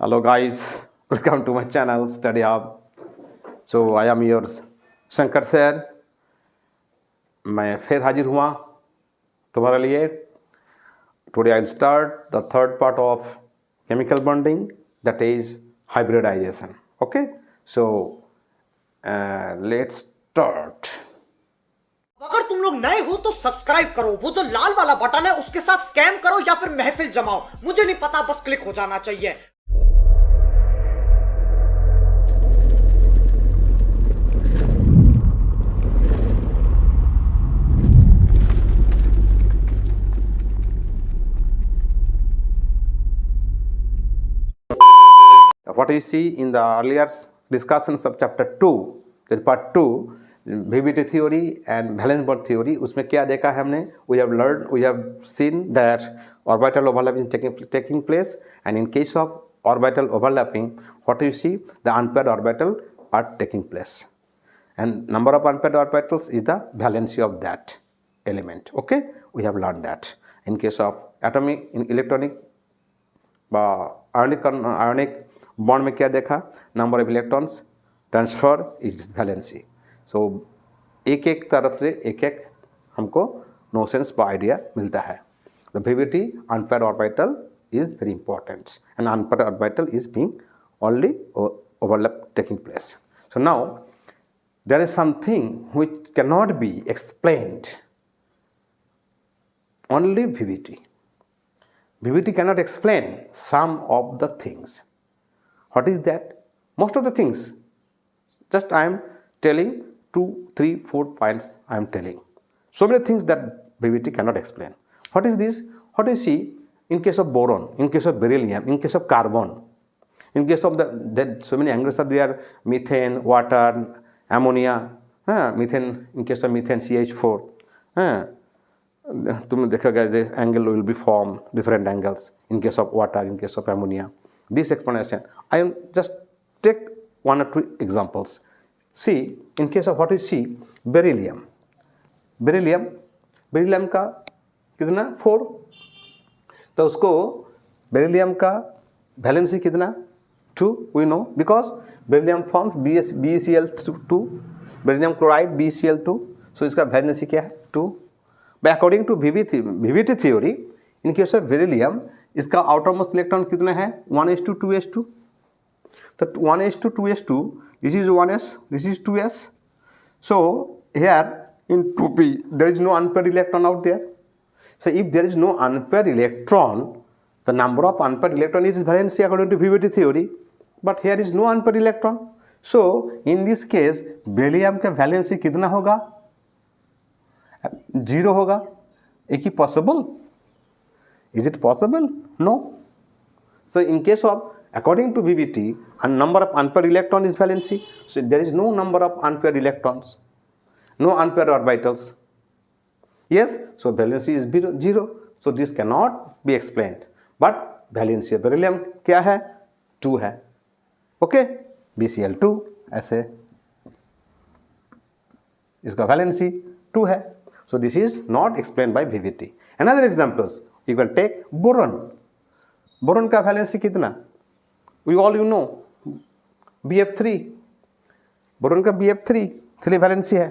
Hello guys, welcome to my channel Study Hub. So I am yours Shankar sir. मैं फिर हाजिर हुआ तुम्हारे लिए. Today I'll start the third part of chemical bonding, that is hybridization. Okay, so let's start. अगर तुम लोग नए हो तो सब्सक्राइब करो, वो जो लाल वाला बटन है उसके साथ स्कैम करो या फिर महफिल जमाओ, मुझे नहीं पता, बस क्लिक हो जाना चाहिए. What you see in the earlier discussions of chapter 2, that part 2, VBT theory and valence bond theory, उसमें क्या देखा है हमने? We have seen that orbital overlapping is taking place, and in case of orbital overlapping, what you see? The unpaired orbital are taking place, and number of unpaired orbitals is the valency of that element. Okay, we have learned that. In case of atomic, in electronic, ionic bond में क्या देखा? Number of electrons transfer is valency. So एक एक तरफ से एक एक हमको नोशंस व आइडिया मिलता है. The VVT unpaired orbital is very important, and unpaired orbital is being only overlap taking place. So now there is something which can not be explained, only VVT. VVT cannot explain some of the things. What is that? Most of the things. Just I am telling 2, 3, 4 points I am telling. So many things that VVT cannot explain. What is this? What do you see in case of boron, in case of beryllium, in case of carbon, in case of so many angles are there, methane, water, ammonia, methane, in case of methane CH4. तुम देखोगे the angle will be formed, different angles in case of water, in case of ammonia. This explanation I am just take one or two examples. See, in case of what you see, beryllium का कितना? 4. तो उसको beryllium का valency कितना? 2. we know because beryllium forms BeCl2, beryllium chloride BeCl2. so इसका valency क्या है? 2. But according to VVT theory, in case of beryllium, इसका outermost electron कितना है? 1s2 2s2. तो 1s2 2s2, this is 1s, this is 2s. So here in 2p there is no unpaired electron out there. So if there is no unpaired electron, the number of unpaired electron is valency according to VVT theory. But here is no unpaired electron. So in this case beryllium का valency कितना होगा? 0 होगा. एक ही possible? Is it possible? No. So in case of, according to VVT, a number of unpaired electron is valency. So there is no number of unpaired electrons, no unpaired orbitals. Yes, so valency is 0. So this cannot be explained. But valency of beryllium क्या है? 2 है. Okay, BCl2 ऐसे इसका valency 2 है. So this is not explained by VVT. Another examples, you can take boron. Boron का valency कितना? We all you know, BF3. Boron का BF3 3 valency है.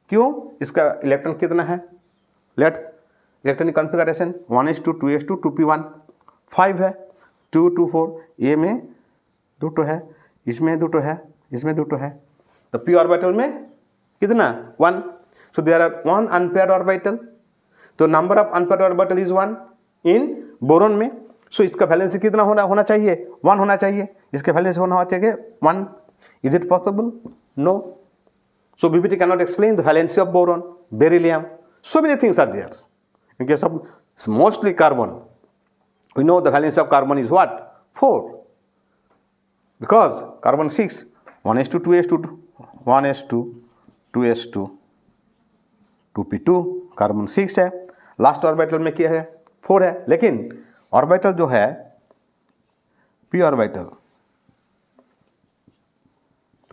क्यों? इसका इलेक्ट्रॉन कितना है? Let's electronic configuration 1s2 2s2 2p1 5 है, 2 2 4. ये में 2 है, इसमें 2 है, इसमें 2 है. तो p ऑर्बिटल में कितना? 1. So there are 1 unpaired orbital. तो number of unpaired orbital is 1 in boron में. So इसका वैलेंसी कितना होना चाहिए? 1 होना चाहिए. इसका वैलेंसी होना चाहिए 1. Is it possible? No. So VVT cannot explain the valency of boron, beryllium. So many things are there. In case of mostly carbon, we know the valency of carbon is what? 4. Because carbon 6, 1s2 2s2 1s2 2s2 2p2, carbon 6 है. Last orbital में क्या है? 4 है. लेकिन orbital जो है p orbital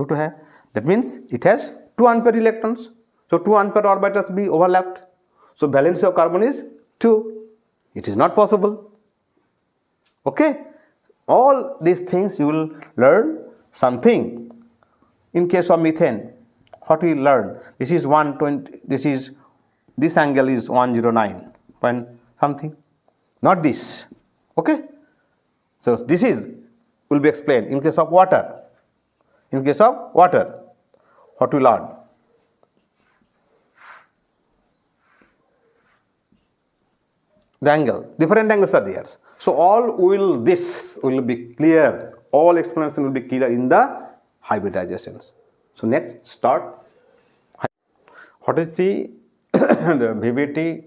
2 है. That means it has 2 unpaired electrons. So 2 unpaired orbitals be overlapped. So valence of carbon is 2. It is not possible. Okay. All these things you will learn something. In case of methane, what we learn? This is 120. This angle is 109 point something. Not this. Okay. So this will be explained. In case of water. In case of water, what we learn? The angle, different angles are there. So this will be clear. All explanation will be clear in the hybridizations. So next, start. What is the VVT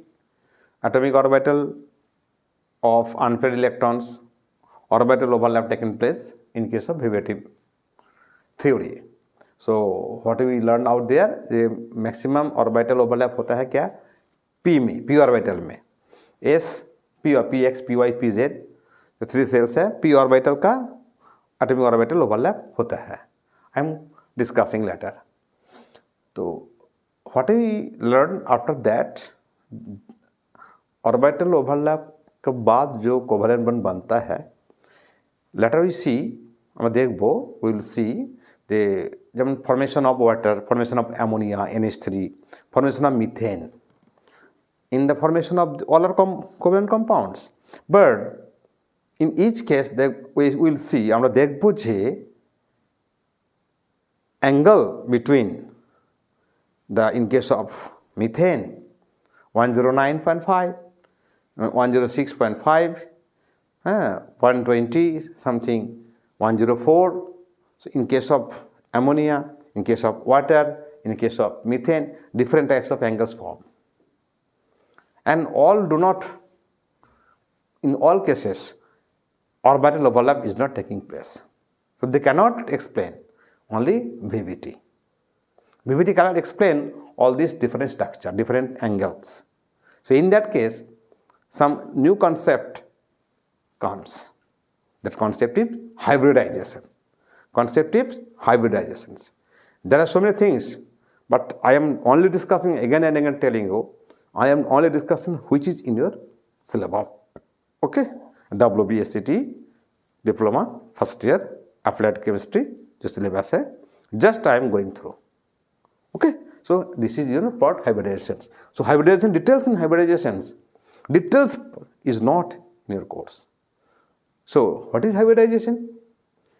atomic orbital of unpaired electrons? Orbital overlap taking place in case of VVT theory. So what we learned out there, the maximum orbital overlap होता है क्या? P में, P orbital में. S, P और Px, Py, Pz, जो 3 cells है, P orbital का atomic orbital overlap होता है. I am discussing later. तो what we learn after that, orbital overlap के बाद जो कोवेलेंट बॉन्ड बनता है, लेटर वी सी, हम देखबो, वी विल सी जब formation of water, formation of ammonia NH3, formation of methane, in the formation of all are covalent compounds. But in each case we will see, আমরা দেখব যে angle between in case of methane 109.5, 106.5, 120 something, 104. So in case of ammonia, in case of water, in case of methane, different types of angles form. And in all cases, orbital overlap is not taking place. So they cannot explain only VVT. VVT cannot explain all these different structure, different angles. So in that case, some new concept comes. That concept is hybridization. Concept is hybridizations. There are so many things, but I am only discussing again and again, telling you, I am only discussing which is in your syllabus. Okay? WBSCT diploma first year applied chemistry जो syllabus है, just I am going through. Okay? So this is your part hybridizations. So hybridization details and hybridizations. Details is not in your course. So what is hybridization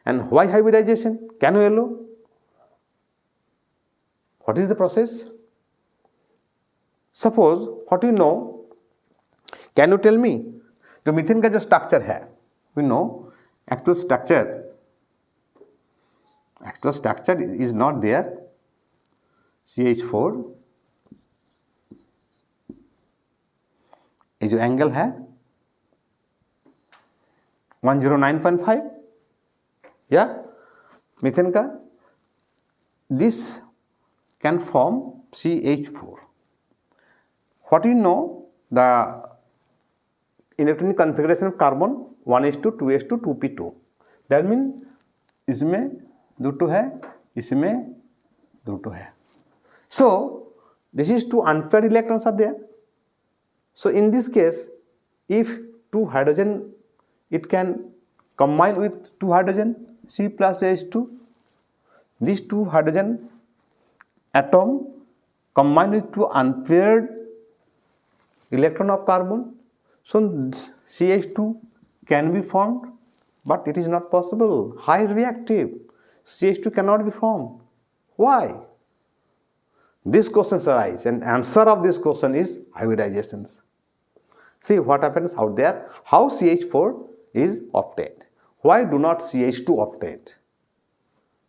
and why hybridization? Can you know? What is the process? Suppose what you know, can you tell me, जो methane का जो structure है, we know actual structure is not there. CH4 ये जो angle है 109.5 या methane का, this can form CH4. What you know, the electronic configuration of carbon 1s2 2s2 2p2. That means इसमें 2 है, इसमें 2 है. So this is 2 unpaired electrons are there. So in this case, if 2 hydrogen, it can combine with 2 hydrogen, C plus H2. These 2 hydrogen atom combine with 2 unpaired electron of carbon. So CH2 can be formed, but it is not possible. High reactive. CH2 cannot be formed. Why? These questions arise, and answer of this question is hybridizations. See what happens out there. How CH4 is obtained? Why do not CH2 obtained?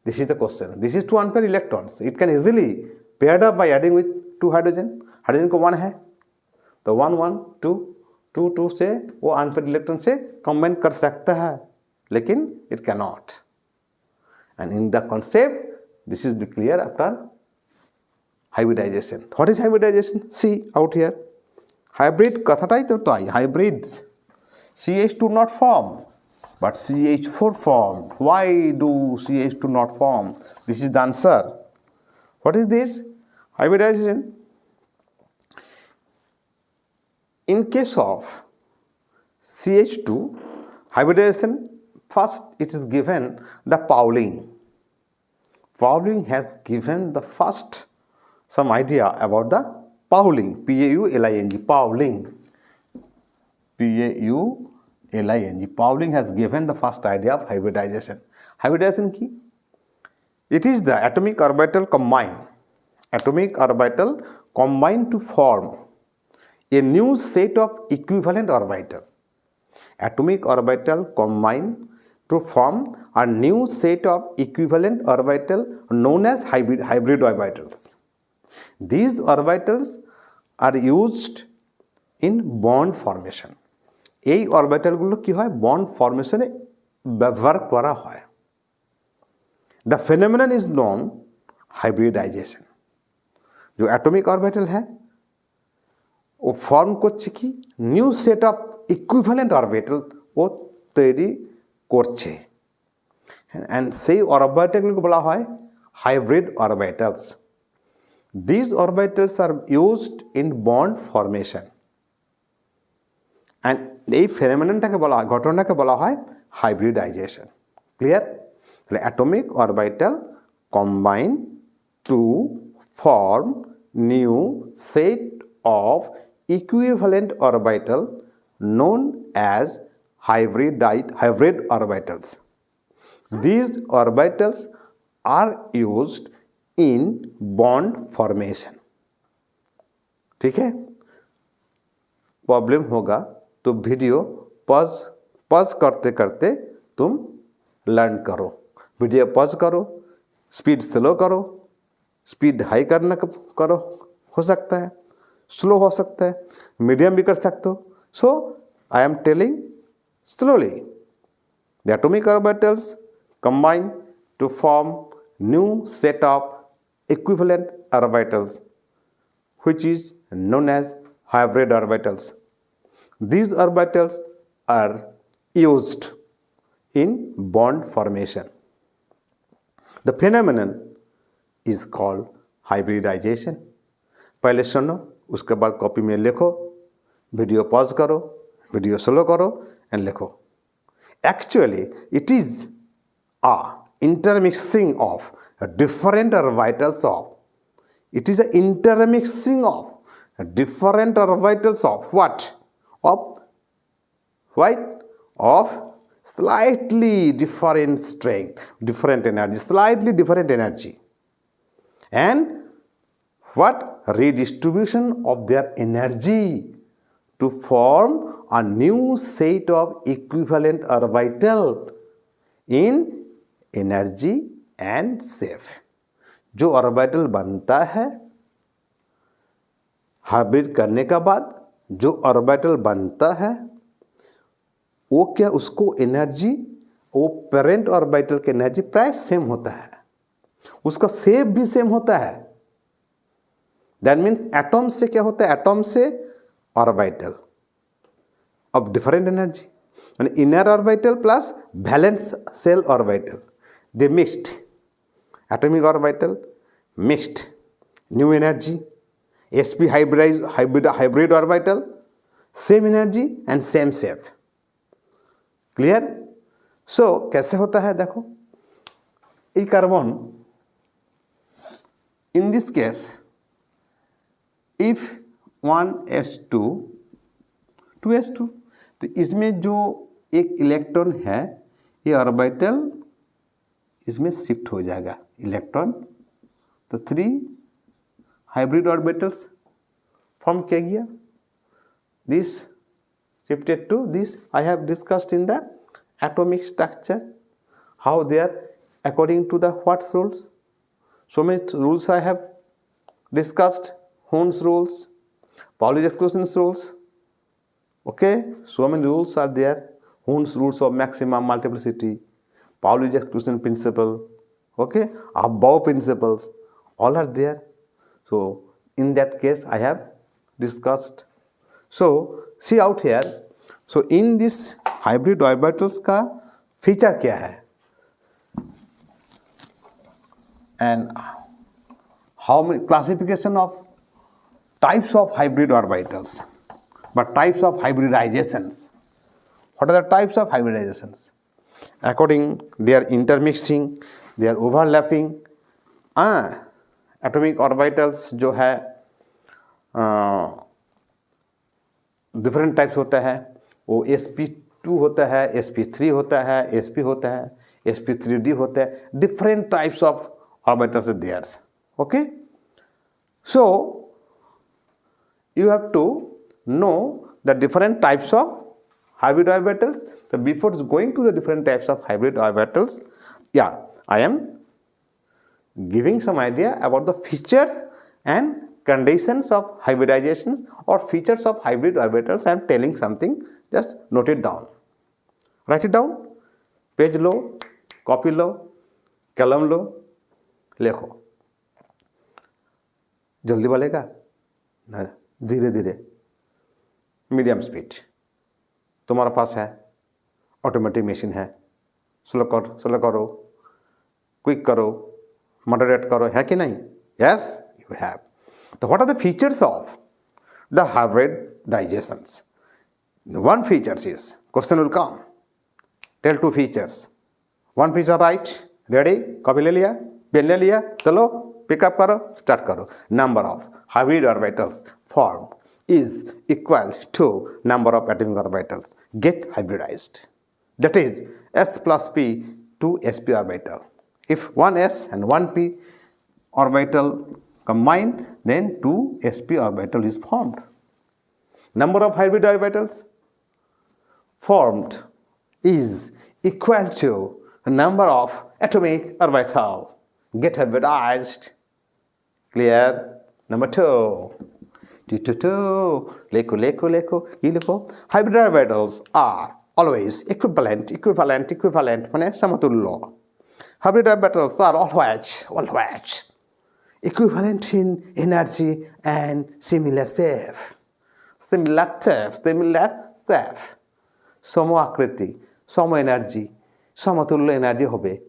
This is the question. This is 2 unpaired electrons. It can easily paired up by adding with 2 hydrogen. Hydrogen को 1 है तो 1 1 2 2 2 से वो unpaired electron से combine कर सकता है, लेकिन it can not. And in the concept this is clear after hybridization. What is hybridization? See out here. Hybrid কথাটাই তো I, hybrids. CH2 not form, but CH4 formed. Why do CH2 not form? This is the answer. What is this? Hybridization. In case of CH2, hybridization first it is given the Pauling. Pauling has given the first some idea about the Pauling, P-A-U-L-I-N-G, Pauling, P-A-U-L-I-N-G. Pauling has given the first idea of hybridization. Hybridization ki? It is the atomic orbital combine to form a new set of equivalent orbital. Atomic orbital combine to form a new set of equivalent orbital known as hybrid orbitals. These orbitals are used in bond formation. এই অরবিটালগুলো কি হয়, bond ফর্মেশনে ব্যবহার করা হয়। The phenomenon is known hybridization. जो atomic orbital है वो form করছে কি, new set of equivalent orbital ও তৈরি করছে, এন্ড সেই অরবিটালগুলোকে বলা হয় hybrid orbitals. These orbitals are used in bond formation, and এই ফেনোমেননটাকে বলা হয়, ঘটনাটাকে বলা হয় হাইব্রিডাইজেশন। ক্লিয়ার? তাহলে atomic orbital combine to form new set of equivalent orbital known as hybrid orbitals. These orbitals are used in bond formation. ठीक है? Problem होगा तो वीडियो पॉज करते करते तुम लर्न करो। वीडियो पॉज करो, स्पीड स्लो करो, स्पीड हाई करना करो, हो सकता है स्लो हो सकता है, मीडियम भी कर सकते हो। So I am telling slowly. The atomic orbitals combine to form new set of equivalent orbitals which is known as hybrid orbitals. These orbitals are used in bond formation. The phenomenon is called hybridization. पहले सुनो, उसके बाद copy में लिखो, video pause करो, video slow करो and लिखो। Actually, it is a intermixing of different orbitals of. It is an intermixing of different orbitals of what? Of what? Of slightly different strength, different energy, slightly different energy, and what? Redistribution of their energy to form a new set of equivalent orbital in energy and shape. जो orbital बनता है hybrid करने का बाद, जो orbital बनता है वो क्या, उसको एनर्जी, वो पेरेंट ऑर्बिटल की एनर्जी प्राय सेम होता है, उसका शेप भी सेम होता है। दैट मीन्स एटॉम से क्या होता है, एटॉम से orbital of different energy, and inner orbital plus valence shell orbital, they mixed, atomic orbital mixed, new energy, sp hybrid orbital, same energy and same shape. Clear? So कैसे होता है देखो, ये carbon in this case if 1s2 2s2, तो इसमें जो एक electron है ये ऑर्बिटल इसमें शिफ्ट हो जाएगा इलेक्ट्रॉन, तो 3 हाइब्रिड ऑर्बिटल्स फॉर्म किया गया। This shifted to this, I have discussed in the atomic structure how they are according to the what rules, so many rules I have discussed, Horn's rules, Pauli's exclusion rules. Okay, so many rules are there. Horn's rules of maximum multiplicity, Pauli's exclusion principle, okay, above principles, all are there. So in that case I have discussed. So see out here, so in this hybrid orbitals का feature क्या है and how many classification of types of hybrid orbitals, but types of hybridizations. What are the types of hybridizations? according they are intermixing, they are overlapping. Atomic orbitals जो है different types होता है, वो sp2 होता है, sp3 होता है, sp होता है, sp3d होता है, different types of orbitals there's. Okay, so you have to know the different types of hybrid orbitals. So before going to the different types of hybrid orbitals, yeah, I am giving some idea about the features and conditions of hybridizations or features of hybrid orbitals. I am telling something, just note it down. Write it down. Page लो, copy लो, कलम लो, लिखो. जल्दी बोलेगा, धीरे धीरे, medium speed. तुम्हारे पास है, ऑटोमेटिक मशीन है, स्लो करो, क्विक करो, मॉडरेट करो, है कि नहीं? Yes, you have. तो what are the features of the hybridisations? One features is, question will come, tell two features. One feature right, ready, copy ले लिया, पेन ले लिया, चलो पिकअप करो, स्टार्ट करो. Number of hybrid orbitals formed is equal to number of atomic orbitals get hybridized. That is s plus p to sp orbital. If one s and one p orbital combine, then two sp orbital is formed. Number of hybrid orbitals formed is equal to the number of atomic orbital get hybridized. Clear? Number two. Leko. ये लिखो. Hybrid orbitals are always equivalent. माने समतुल्य. Hybrid orbitals are always equivalent in energy and similar shape. सम आकृति, some energy, समतुल्य energy होबे.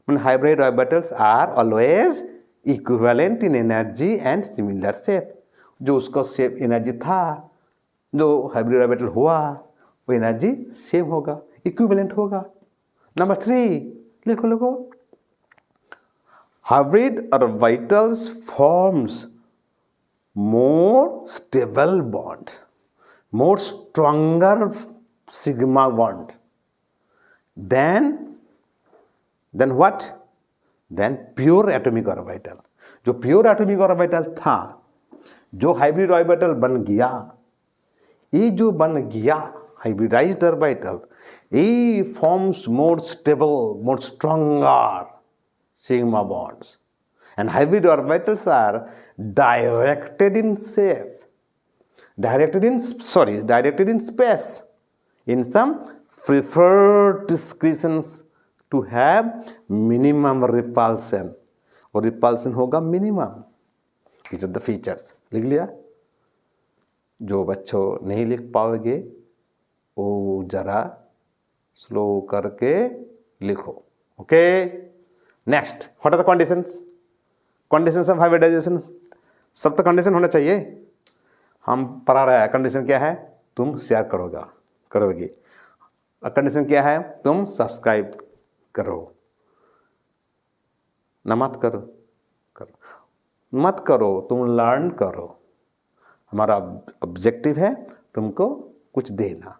মানে hybrid orbitals are always equivalent in energy and similar shape. जो उसका शेप एनर्जी था, जो हाइब्रिड ऑर्बिटल हुआ, वो एनर्जी सेम होगा, इक्विवेलेंट होगा. नंबर 3 लिखो. Hybrid orbitals forms more stable bond, more stronger sigma bond than what? Than pure atomic orbital. जो प्योर एटॉमिक ऑर्बिटल था, जो हाइब्रिड ऑर्बिटल बन गया, ये जो बन गया हाइब्रिडाइज्ड ऑर्बिटल, ये forms more stable, more stronger sigma bonds. And hybrid orbitals are directed in space, in some preferred discretions to have minimum repulsion. और repulsion होगा minimum. These are the features. लिख लिया? जो बच्चों नहीं लिख पाओगे, वो जरा स्लो करके लिखो. Okay? Next, what are the conditions? Condition of hybridization. सब तो कंडीशन होना चाहिए. हम पढ़ा रहे हैं. कंडीशन क्या है? तुम शेयर करोगे. कंडीशन क्या है? तुम सब्सक्राइब करो. ना मत करो, तुम लर्न करो. हमारा ऑब्जेक्टिव है तुमको कुछ देना.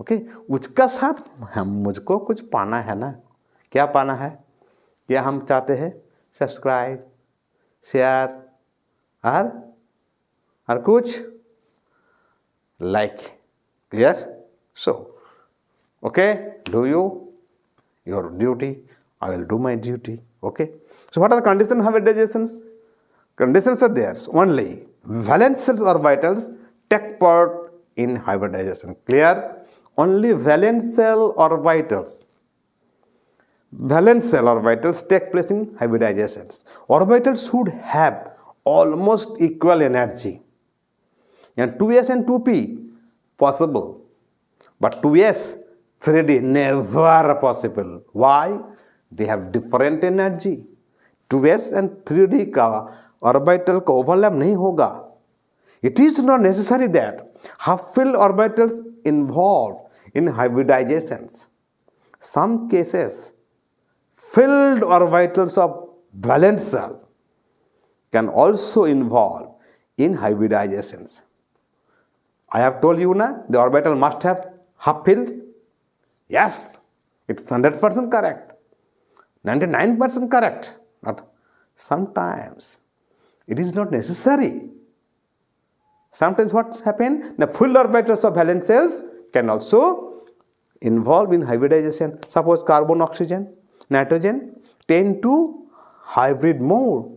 ओके, उसका साथ हम मुझको कुछ पाना है ना. क्या पाना है? क्या हम चाहते हैं? सब्सक्राइब, शेयर और कुछ like. Clear? So okay, do your duty, I will do my duty. Okay, so what are the conditions of hybridizations? Conditions are there. Only valence shell orbitals take part in hybridization. Clear? Only valence shell orbitals take place in hybridizations. Orbitals should have almost equal energy. And 2s and 2p possible, but 2s 3d never possible. Why? They have different energy. 2s and 3d का orbital का overlap नहीं होगा. It is not necessary that half-filled orbitals involved in hybridizations. some cases filled orbitals of valence shell can also involve in hybridizations. I have told you na, the orbital must have half filled. Yes, it's 100% correct, 99% correct. But sometimes it is not necessary. Sometimes what happens? The full orbitals of valence shells can also involve in hybridization. Suppose carbon, oxygen, nitrogen tend to hybrid more.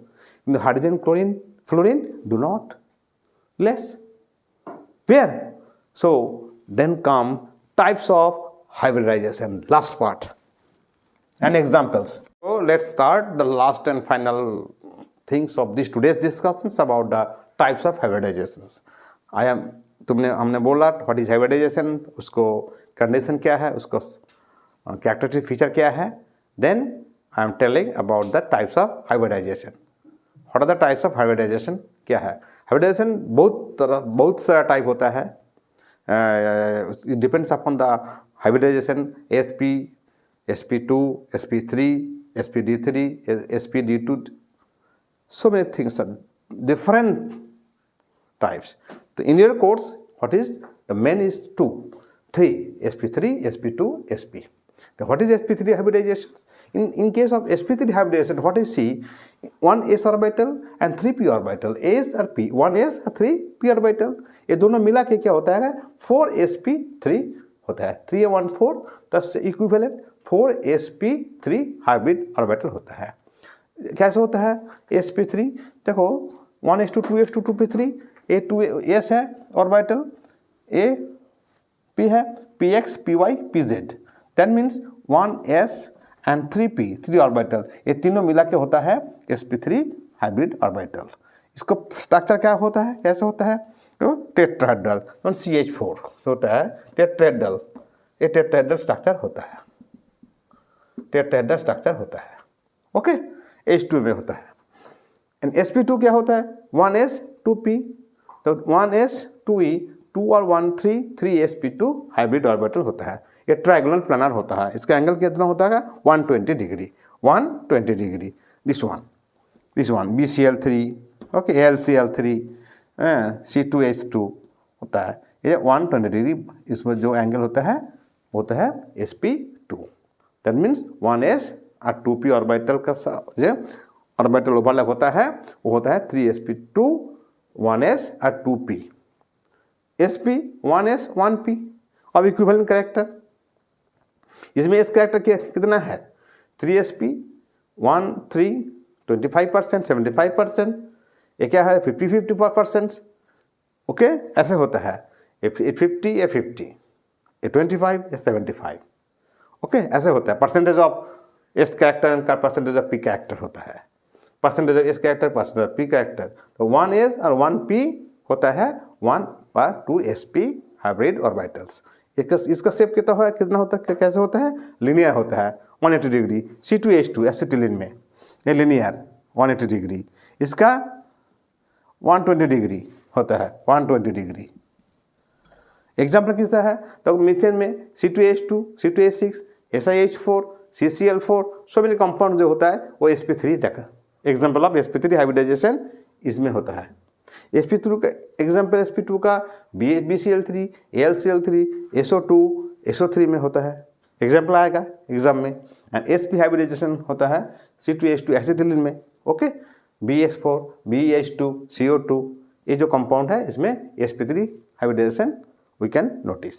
In the hydrogen, chlorine, fluorine do not, less. Clear? So then come types of hybridization, last part and examples. So let's start the last and final things of this today's discussions about the types of hybridizations. हमने बोला what is hybridization, उसको condition क्या है, उसको characteristic feature क्या है. Then I am telling about the types of hybridization. What are the types of hybridization? क्या है? Hybridization बहुत सारा टाइप होता है. It depends upon the hybridization sp, sp2, sp3, spd3, spd2. So many things are different types. So in your course, what is the main is 2, 3, sp3, sp2, sp. Then what is sp3 hybridization? In case of sp3 hybridization, what you see, one s orbital and 3 p orbital, s और p, 1s और 3 p orbital, ये दोनों मिला के क्या होता है? 4sp3 होता है. 3 1 4 thus equivalent 4sp3 hybrid orbital होता है. कैसे होता है sp3? देखो 1s2 2s2 2p3, a2s है ऑर्बिटल, a p है, px py pz. That means 1s and 3p 3 orbital, ये तीनों मिला के होता है sp3 हाइब्रिड ऑर्बिटल. इसको स्ट्रक्चर क्या होता है, कैसे होता है? तो टेट्राहेड्रल CH4 होता है, टेट्राहेड्रल, ये टेट्राहेड्रल स्ट्रक्चर होता है, टेट्राहेड्रल स्ट्रक्चर होता है. ओके, H2 में होता है. एंड sp2 क्या होता है? 1s 2p, तो 1s 2e 2 और 1 3 3sp2 हाइब्रिड ऑर्बिटल होता है. ये ट्रायंगुलर प्लानर होता है. इसका एंगल कितना होता है? 120 degree, 120 degree. This one BCl3, okay, AlCl3, C2H2 होता है. ये 120 डिग्री, इसमें जो एंगल होता है वो होता है sp2. दैट मीन्स 1s और 2p ऑर्बिटल का जो ऑर्बिटल ओवरलैप होता है वो होता है 3sp2 1s और 2p. sp 1s 1p. अब इक्विवेलेंट कैरेक्टर, इसमें एस कैरेक्टर कितना है? 3sp 1 3 25%, 75%, ये क्या है? 50-50%. ओके, ऐसे होता है. ये 50 या 50, ये 25 या 75. ओके, ऐसे होता है. परसेंटेज ऑफ एस कैरेक्टर का परसेंटेज ऑफ पी कैरेक्टर होता है. Percentage of S character, percentage of P character. तो 1s और 1p होता है 1/2sp हाइब्रिड ऑर्बिटल्स. इसका शेप कितना होता है, कैसे होता है? लीनियर होता है 180 डिग्री. C2H2 एसिटिलीन में ये लीनियर 180 डिग्री, इसका 120 डिग्री होता है, 120 डिग्री. एग्जाम्पल किसका है? तो मीथेन में C2H2, C2H6, SiH4, CCl4, so many compound जो होता है वो sp3 तक. एग्जाम्पल ऑफ sp3 हाइब्रिडाइजेशन इसमें होता है. sp2 का एग्जाम्पल, sp2 का BCl3, AlCl3, SO2, SO3 में होता है. एग्जाम्पल आएगा एग्जाम में. एंड sp हाइब्रिडाइजेशन होता है C2H2 एसिटिलीन में. ओके, BH4, BH2, CO2, ये जो कंपाउंड है इसमें sp3 hybridization we can notice.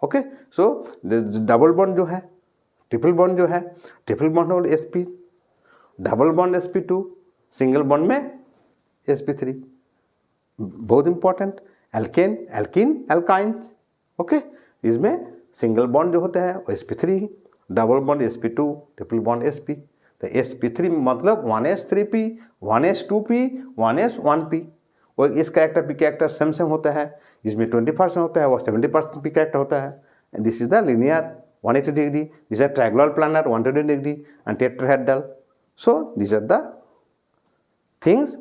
Okay, so double bond जो है, ट्रिपल बॉन्ड जो है, ट्रिपल बॉन्ड और sp, double bond sp2, single bond में sp3. बहुत important. Alkane, alkene, alkyne. Okay, इसमें सिंगल बॉन्ड जो होते हैं वो sp3, double bond sp2, triple bond sp. तो sp3 मतलब 1s 3p, 1s 2p, 1s 1p. और इस कैरेक्टर पी कैरेक्टर सेम होता है. इसमें 20% होता है, वो 70% पी कैरेक्टर होता है. This is the linear 180 degree, this is triangular planar 120 degree and tetrahedral. So this are the things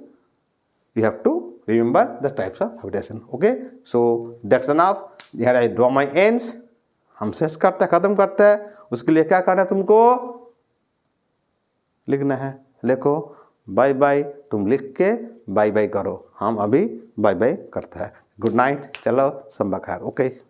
you have to remember the types of hybridization. Okay, so that's enough. Here I draw my ends. हम शेष करते हैं, खत्म करते हैं। उसके लिए क्या करना है तुमको? लिखना है। लिखो बाय बाय, तुम लिख के बाय बाय करो। हम अभी बाय बाय करते हैं। गुड नाइट, चलो संबा खैर। ओके।